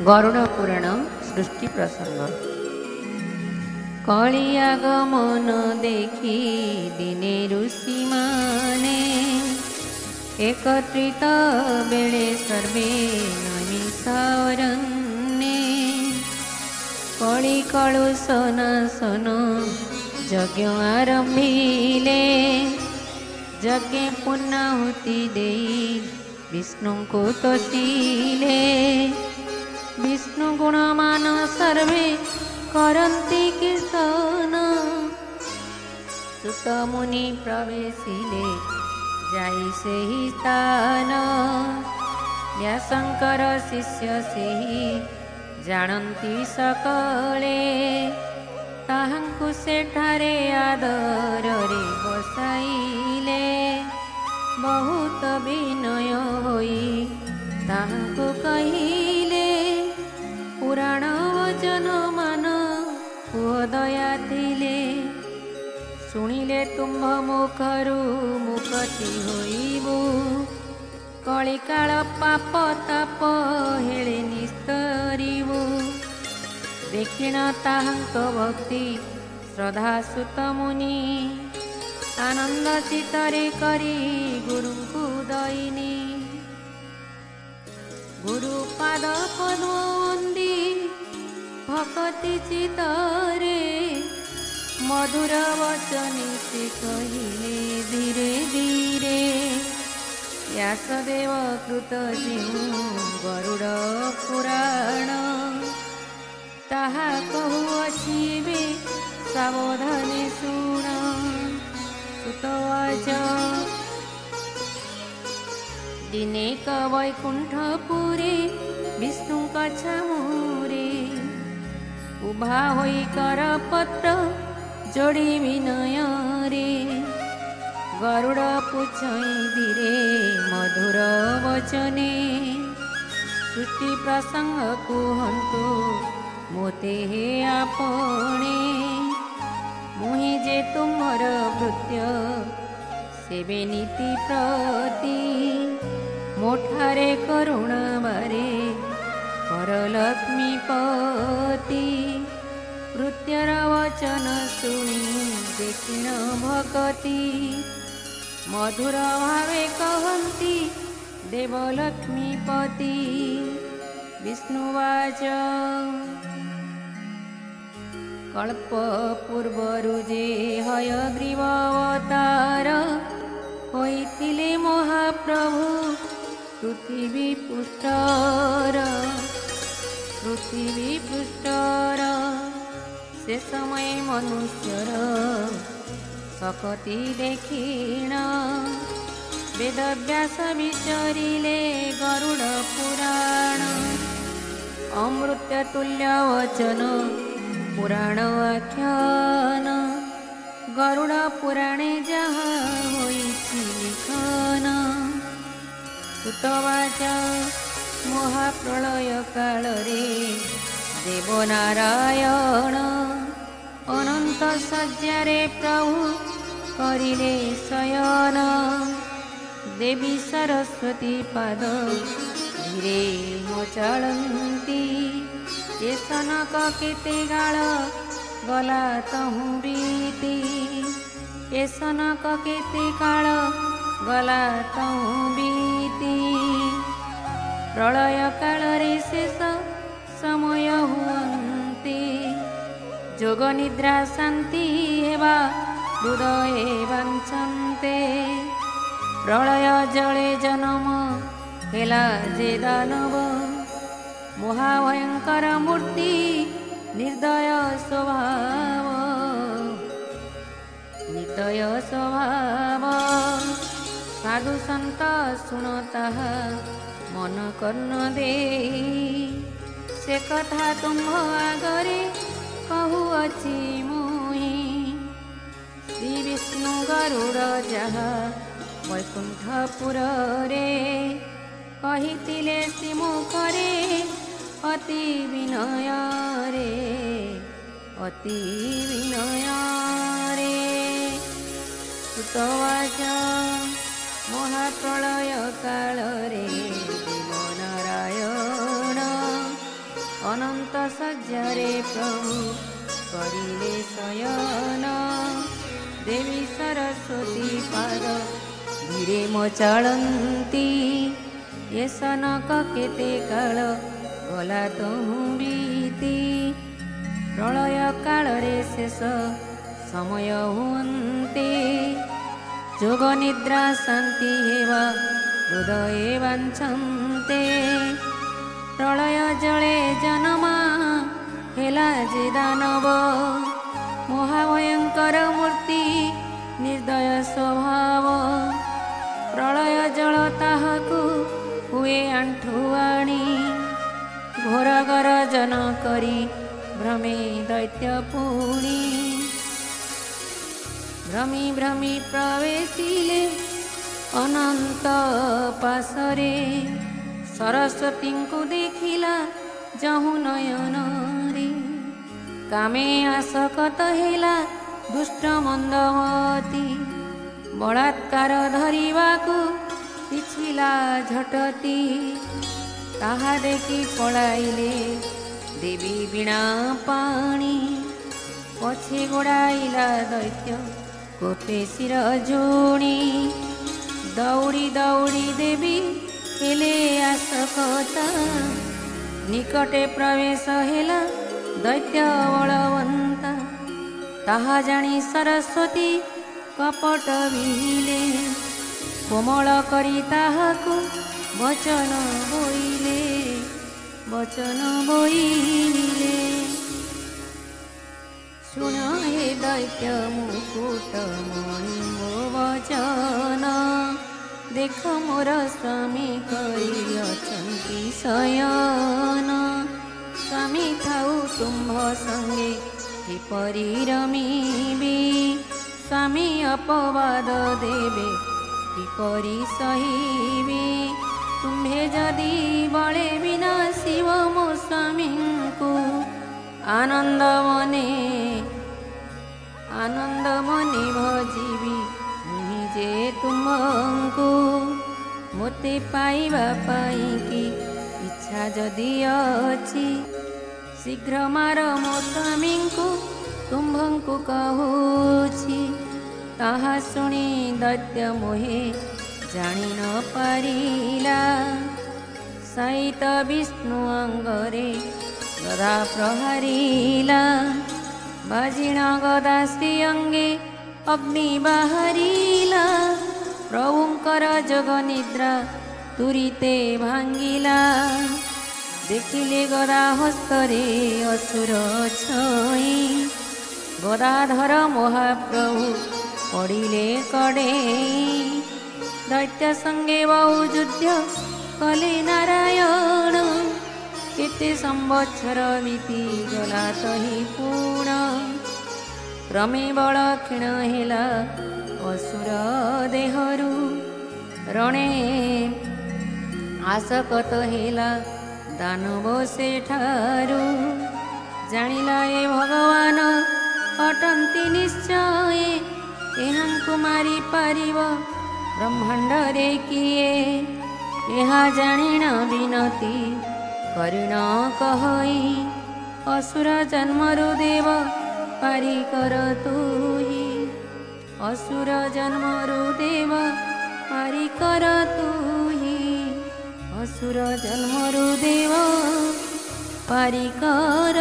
गरुड़ पुराण सृष्टि प्रसंग। कलियागमन देखी दिने ऋषि माने एकत्रित बेले सर्वे नैमिषारण्ये कली कलुषन यज्ञ आरंभिले यज्ञ पूर्णाहुति देई विष्णु को तोषिले विष्णु गुणमान सर्वे करन्ति कीर्तन सुत मुनि प्रवेशिले जाई सेहि स्थान व्यासंकर शिष्य सेहि जानन्ति सकले ताहांकु सेठारे आदରରେ बसाइले बहुत विनय होई ताहांकु कहिले पुराण वचन मान पुओ दया थिले शुणिले तुम्भ मुखरु मुक्ति होइबु कलिकाल पाप ताप हेले निस्तरिबु देखिण ताहांक भक्ति श्रद्धा सुत मुनि आनंद चित्तरे करी गुरुଙ୍କୁ दईनी गुरु पाद पद्म वंदी भक्ति चित्तरे मधुर वचन से कहिले धीरे धीरे व्यासदेव कृत जिउ गरुड़ पुराण ताहा कहुअछि सावधाने शुण सुतवाच दिने क वैकुंठपुरे विष्णु छामुरे उभा होई कर पत्र जोड़ी विनय रे गरुड़ पुछई धीरे मधुर वचने सृष्टि प्रसंग कुहंतु मोते हे आपणे मुहि जे तुमर भृत्य सेवे नीति प्रति मोठारे करुणा बारे कर लक्ष्मीपति भृत्यर वचन शुणी देखिण भक्ति मधुर भावे कहन्ति देवलक्ष्मीपति विष्णुवाच कल्प पूर्वरु जे हयग्रीव अवतार होइथिले महाप्रभु पृथ्वी पृष्ठर से समय मनुष्यर सकति देखिण वेदव्यास विचारिले गरुड़ पुराण अमृत तुल्य वचन पुराण आख्यान गरुड़ पुराणे जहा होइछि लिखन सुतवाच महाप्रलय काल रे देवनारायण अनंत सज्जारे प्रभु करिले शयन देवी सरस्वती पाद धीरे मोचाळन्ति ये सनक केते गाळ गला तहु बीती ये सनक केते काळ गला तहु बीती प्रलय काल रे शेष समय हुअन्ति जोग निद्रा शांति हेबा हृदये वाञ्छन्ते प्रलय जले जन्म हेला जे दानव महाभयंकर मूर्ति निर्दय स्वभाव साधु संत सुनता मन कर्ण दे से कथा तुम्भ आगरे कहुअछि मुहि श्री विष्णु गरुड़ जहा वैकुंठपुर रे कहिथिले श्रीमुखरे अति विनय रे सुतवाच महाप्रलय काल रे देवनारायण अनंत सज्जारे प्रभु करिले शयन देवी सरस्वती पाद धीरे मो चलती ये सनक केते काल गला तहु बीती प्रलय काल रे शेष समय हुअन्ते जोग निद्रा शांति हेवा हृदय वाञ्छन्ते प्रलय जले जनमा हेला जे दानव महाभयंकर मूर्ति निर्दय स्वभाव प्रलय जल ताहाकु हुए आंठुआणी घोर गरजन करी भ्रमे दैत्य पुणी भ्रमी भ्रमी प्रवेशिले अनंत पासरे सरस्वती को देखिला जहु नयन रे कामे आसकत हेला दुष्ट मंदमती बलात्कार धरिबाकु पिछिला झटती ताहा देखि पलाइले देवी बीणा पाणी पछे गोड़ाइला दैत्य कोपे शिर जोणी दौड़ी दौड़ी देवी हेले आसकता निकटे प्रवेश हेला दैत्य बलवंता ताहा जानी सरस्वती कपट बिहिले कोमल करी ताहाकु वचन बोइले सुन हे दैत्य मुकुट मणि मो वचन देख मोर स्वामी करी अछंती शयन स्वामी थाउ तुम्भ संगे किपरि रमिबी स्वामी अपवाद देवे किपरि सहिबी तुम्भे जदि बळे बिना शिव मो स्वामी को आनंद मने भजीबी मुहि जे तुमको मोते पाइबा पाई की इच्छा जदि अछि शीघ्र मार मो स्वामी को तुम्भंको कहूछि ताहा शुणी दैत्य मोहे जानी न पारिला सहित विष्णु अंगरे गदा प्रहारिला बाजिण गदा श्री अंगे अग्नि बाहरिला प्रभुंकर जग निद्रा तुरीते भांगिला देखिले गदा हस्तरे असुर छई गदाधर महाप्रभु पड़िले कड़े दैत्य संगे बहु युद्ध कले नारायण केते संवत्सर बीती गला तही पूर्ण क्रमे बल क्षीण हेला असुर देहरु रणे आसकत हेला दानव सेठारु जानिला ए भगवान अटंती निश्चय एहांकु मारी पारिब ब्रह्मांड रे किए यह जानिण विनती करिण कहई असुर जन्मरु देव पारी कर तुही असुर जन्मरु देव पारी कर तुही असुर जन्मरु देव पारी कर